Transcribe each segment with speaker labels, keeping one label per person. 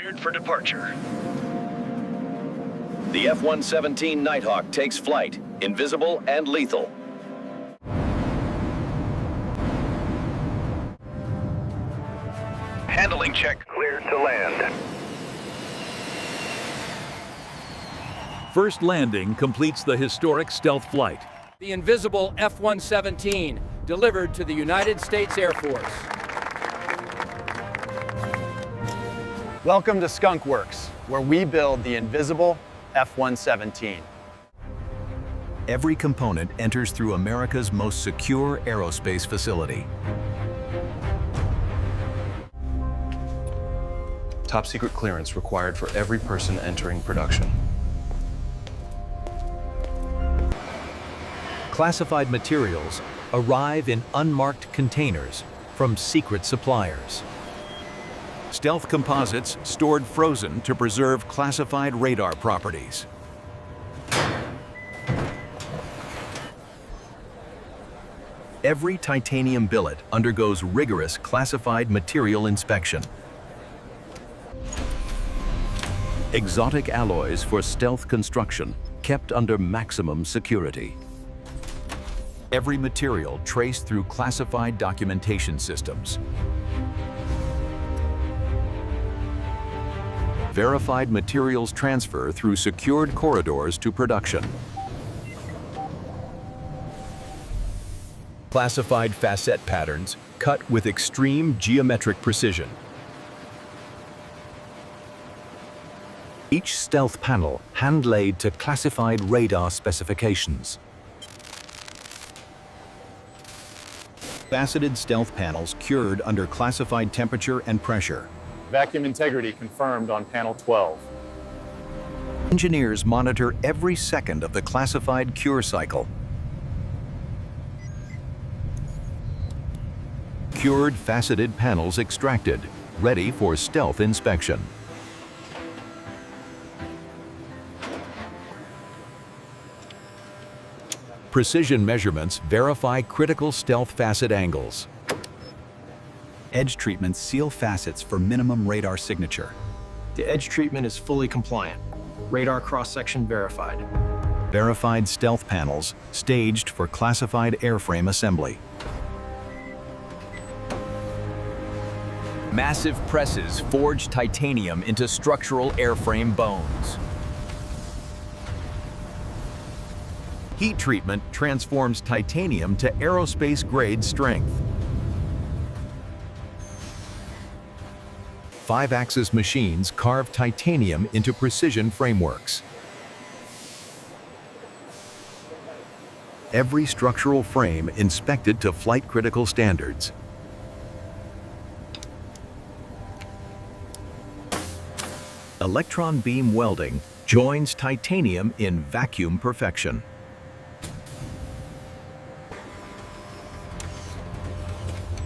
Speaker 1: cleared for departure.
Speaker 2: The F-117 Nighthawk takes flight, invisible and lethal.
Speaker 1: Handling check cleared to land.
Speaker 3: First landing completes the historic stealth flight.
Speaker 4: The invisible F-117 delivered to the United States Air Force.
Speaker 5: Welcome to Skunk Works, where we build the invisible F-117.
Speaker 6: Every component enters through America's most secure aerospace facility.
Speaker 7: Top secret clearance required for every person entering production.
Speaker 6: Classified materials arrive in unmarked containers from secret suppliers. Stealth composites stored frozen to preserve classified radar properties. Every titanium billet undergoes rigorous classified material inspection. Exotic alloys for stealth construction, kept under maximum security. Every material traced through classified documentation systems. Verified materials transfer through secured corridors to production. Classified facet patterns cut with extreme geometric precision. Each stealth panel hand-laid to classified radar specifications. Faceted stealth panels cured under classified temperature and pressure.
Speaker 8: Vacuum integrity confirmed on panel 12.
Speaker 6: Engineers monitor every second of the classified cure cycle. Cured faceted panels extracted, ready for stealth inspection. Precision measurements verify critical stealth facet angles.
Speaker 5: Edge treatments seal facets for minimum radar signature.
Speaker 9: The edge treatment is fully compliant. Radar cross-section verified.
Speaker 6: Verified stealth panels staged for classified airframe assembly.
Speaker 10: Massive presses forge titanium into structural airframe bones.
Speaker 6: Heat treatment transforms titanium to aerospace-grade strength. 5-axis machines carve titanium into precision frameworks. Every structural frame inspected to flight-critical standards. Electron beam welding joins titanium in vacuum perfection.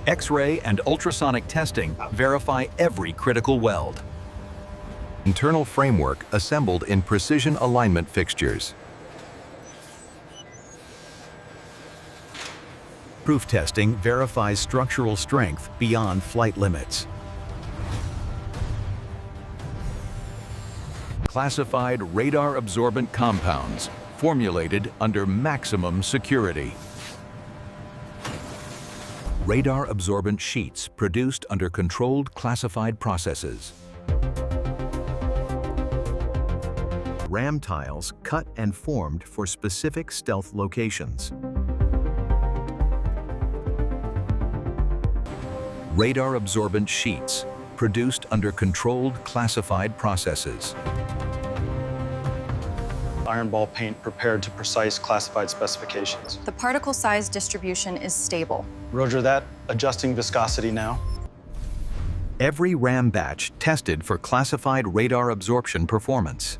Speaker 6: X-ray and ultrasonic testing verify every critical weld. Internal framework assembled in precision alignment fixtures. Proof testing verifies structural strength beyond flight limits. Classified radar-absorbent compounds formulated under maximum security. Radar-absorbent sheets produced under controlled classified processes. RAM tiles cut and formed for specific stealth locations. Radar-absorbent sheets produced under controlled classified processes.
Speaker 8: Iron ball paint prepared to precise classified specifications.
Speaker 11: The particle size distribution is stable.
Speaker 8: Roger that. Adjusting viscosity now.
Speaker 6: Every RAM batch tested for classified radar absorption performance.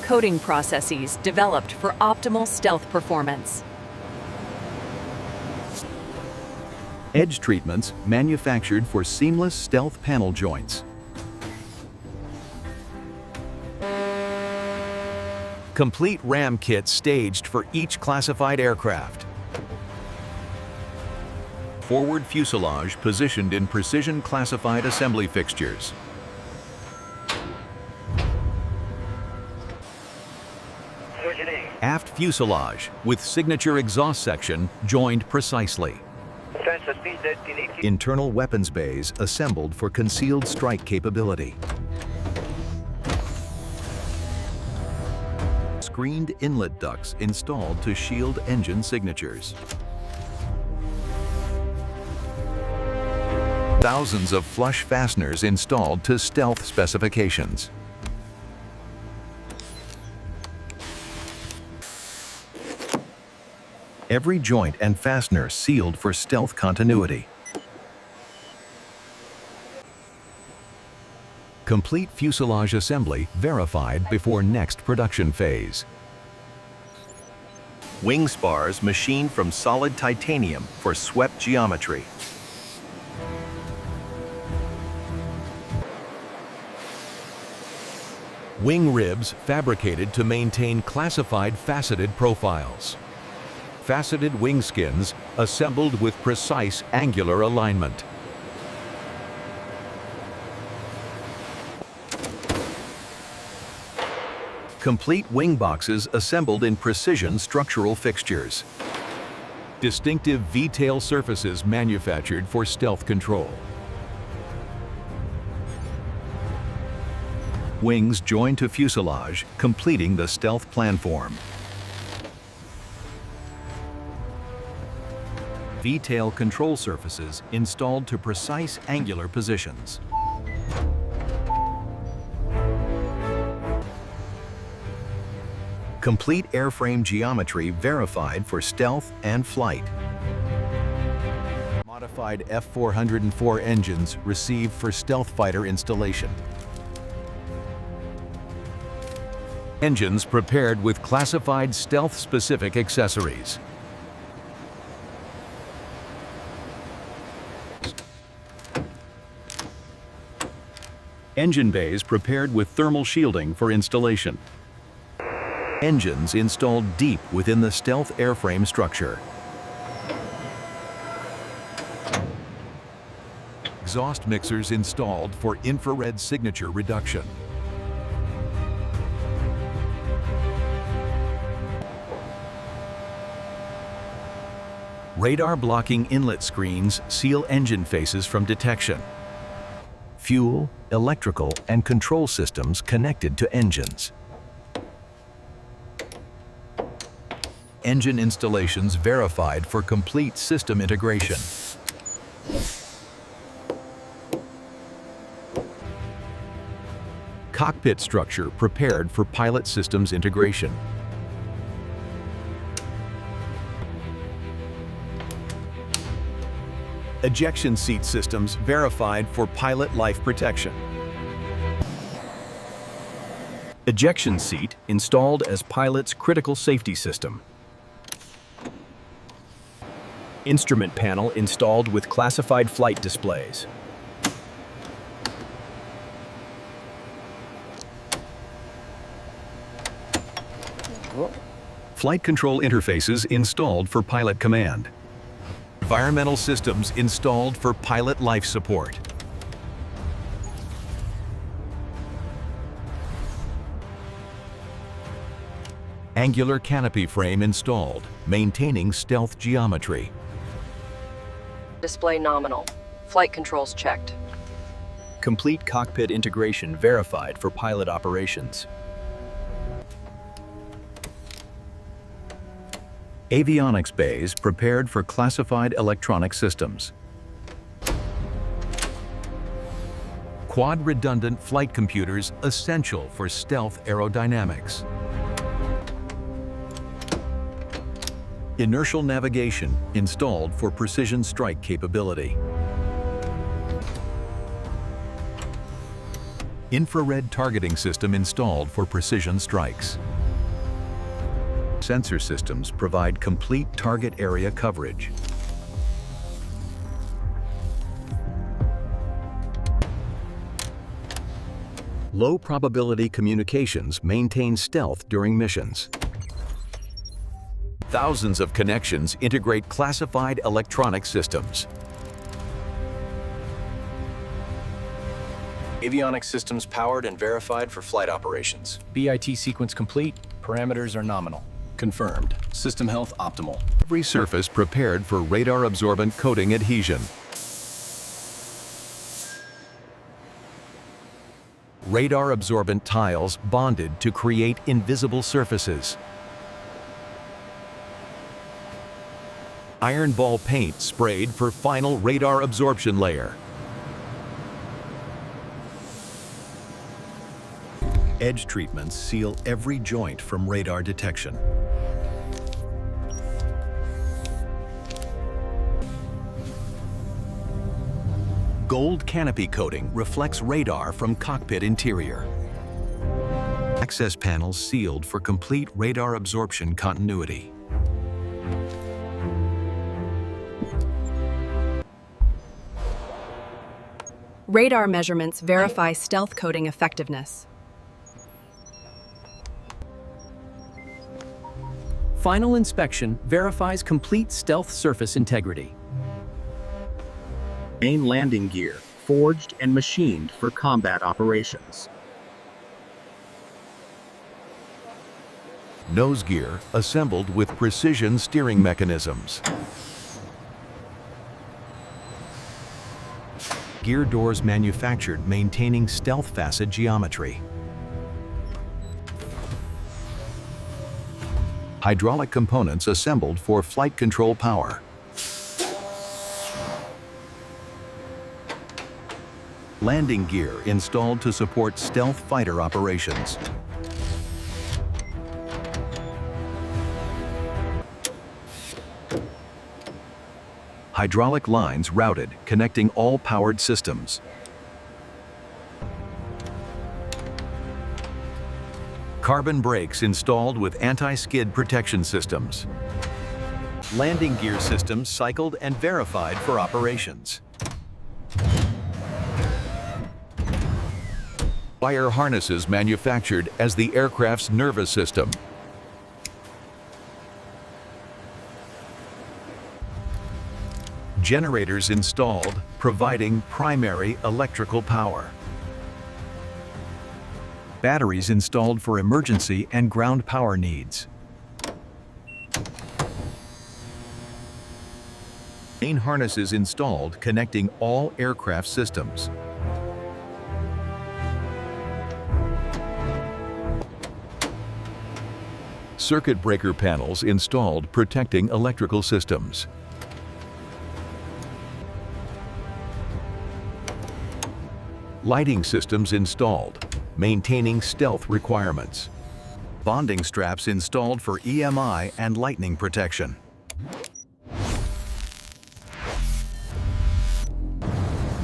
Speaker 12: Coating processes developed for optimal stealth performance.
Speaker 6: Edge treatments manufactured for seamless stealth panel joints. Complete RAM kits staged for each classified aircraft. forward fuselage positioned in precision classified assembly fixtures. Aft fuselage with signature exhaust section joined precisely. Internal weapons bays assembled for concealed strike capability. Screened inlet ducts installed to shield engine signatures. Thousands of flush fasteners installed to stealth specifications. Every joint and fastener sealed for stealth continuity. Complete fuselage assembly verified before next production phase. Wing spars machined from solid titanium for swept geometry. Wing ribs fabricated to maintain classified faceted profiles. Faceted wing skins assembled with precise angular alignment. Complete wing boxes assembled in precision structural fixtures. Distinctive V-tail surfaces manufactured for stealth control. Wings joined to fuselage, completing the stealth planform. V-tail control surfaces installed to precise angular positions. Complete airframe geometry verified for stealth and flight. Modified F-404 engines received for stealth fighter installation. Engines prepared with classified stealth-specific accessories. Engine bays prepared with thermal shielding for installation. Engines installed deep within the stealth airframe structure. Exhaust mixers installed for infrared signature reduction. Radar blocking inlet screens seal engine faces from detection. Fuel, electrical, and control systems connected to engines. Engine installations verified for complete system integration. Cockpit structure prepared for pilot systems integration. Ejection seat systems verified for pilot life protection. Ejection seat installed as pilot's critical safety system. Instrument panel installed with classified flight displays. Flight control interfaces installed for pilot command. Environmental systems installed for pilot life support. Angular canopy frame installed, maintaining stealth geometry.
Speaker 13: Display nominal. Flight controls checked.
Speaker 6: Complete cockpit integration verified for pilot operations. Avionics bays prepared for classified electronic systems. Quad redundant flight computers essential for stealth aerodynamics. Inertial navigation installed for precision strike capability. Infrared targeting system installed for precision strikes. Sensor systems provide complete target area coverage. Low probability communications maintain stealth during missions. Thousands of connections integrate classified electronic systems.
Speaker 7: Avionics systems powered and verified for flight operations.
Speaker 9: BIT sequence complete. Parameters are nominal.
Speaker 7: Confirmed. System health optimal.
Speaker 6: Every surface prepared for radar-absorbent coating adhesion. Radar-absorbent tiles bonded to create invisible surfaces. Iron ball paint sprayed for final radar absorption layer. Edge treatments seal every joint from radar detection. Gold canopy coating reflects radar from cockpit interior. Access panels sealed for complete radar absorption continuity.
Speaker 12: Radar measurements verify stealth coating effectiveness.
Speaker 9: Final inspection verifies complete stealth surface integrity.
Speaker 14: Main landing gear, forged and machined for combat operations.
Speaker 6: Nose gear assembled with precision steering mechanisms. Gear doors manufactured maintaining stealth facet geometry. Hydraulic components assembled for flight control power. Landing gear installed to support stealth fighter operations. Hydraulic lines routed, connecting all powered systems. Carbon brakes installed with anti-skid protection systems. Landing gear systems cycled and verified for operations. Wire harnesses manufactured as the aircraft's nervous system. Generators installed, providing primary electrical power. Batteries installed for emergency and ground power needs. Main harnesses installed connecting all aircraft systems. Circuit breaker panels installed protecting electrical systems. Lighting systems installed, maintaining stealth requirements. Bonding straps installed for EMI and lightning protection.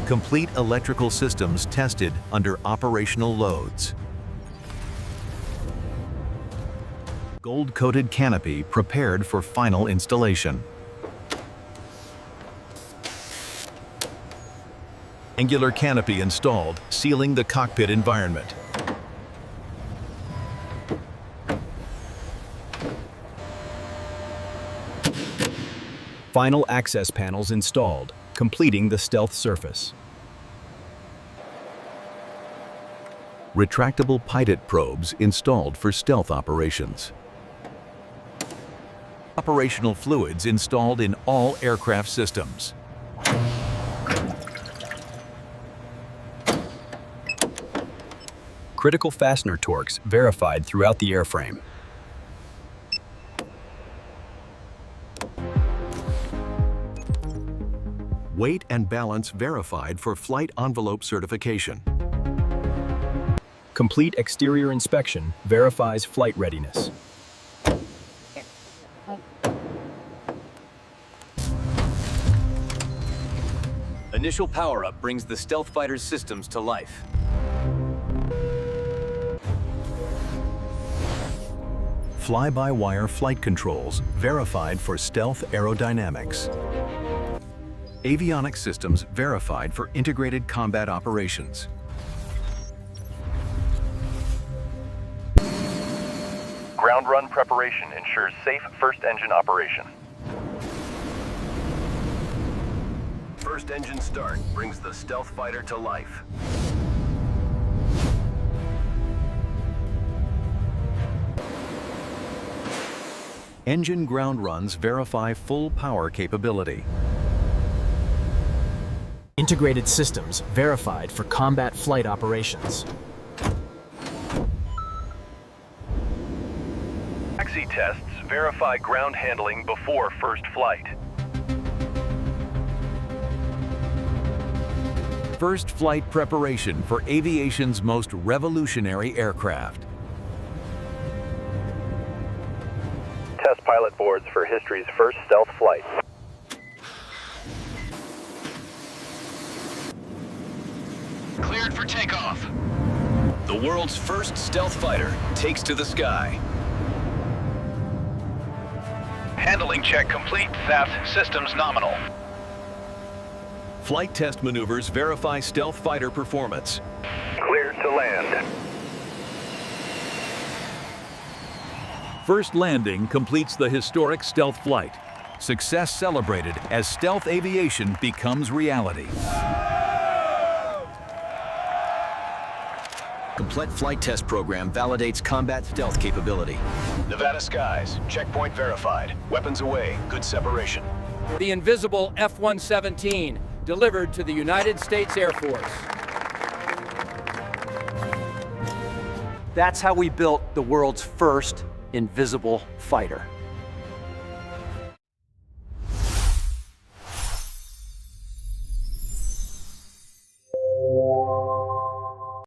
Speaker 6: Complete electrical systems tested under operational loads. Gold-coated canopy prepared for final installation. Angular canopy installed, sealing the cockpit environment.
Speaker 15: Final access panels installed, completing the stealth surface.
Speaker 6: Retractable pilot probes installed for stealth operations. Operational fluids installed in all aircraft systems.
Speaker 15: Critical fastener torques verified throughout the airframe.
Speaker 6: Weight and balance verified for flight envelope certification.
Speaker 15: Complete exterior inspection verifies flight readiness.
Speaker 2: Initial power-up brings the stealth fighter's systems to life.
Speaker 6: Fly-by-wire flight controls verified for stealth aerodynamics. Avionics systems verified for integrated combat operations.
Speaker 1: Ground run preparation ensures safe first engine operation.
Speaker 2: First engine start brings the stealth fighter to life.
Speaker 6: Engine ground runs verify full power capability.
Speaker 16: Integrated systems verified for combat flight operations.
Speaker 1: Taxi tests verify ground handling before first flight.
Speaker 6: First flight preparation for aviation's most revolutionary aircraft.
Speaker 1: Test pilot boards for history's first stealth flight.
Speaker 2: Cleared for takeoff. The world's first stealth fighter takes to the sky.
Speaker 1: Handling check complete. Theft systems nominal.
Speaker 6: Flight test maneuvers verify stealth fighter performance.
Speaker 1: Cleared to land.
Speaker 3: First landing completes the historic stealth flight.
Speaker 6: Success celebrated as stealth aviation becomes reality.
Speaker 2: Complete flight test program validates combat stealth capability. Nevada skies, checkpoint verified. Weapons away, good separation.
Speaker 4: The invisible F-117, delivered to the United States Air Force.
Speaker 17: That's how we built the world's first invisible fighter.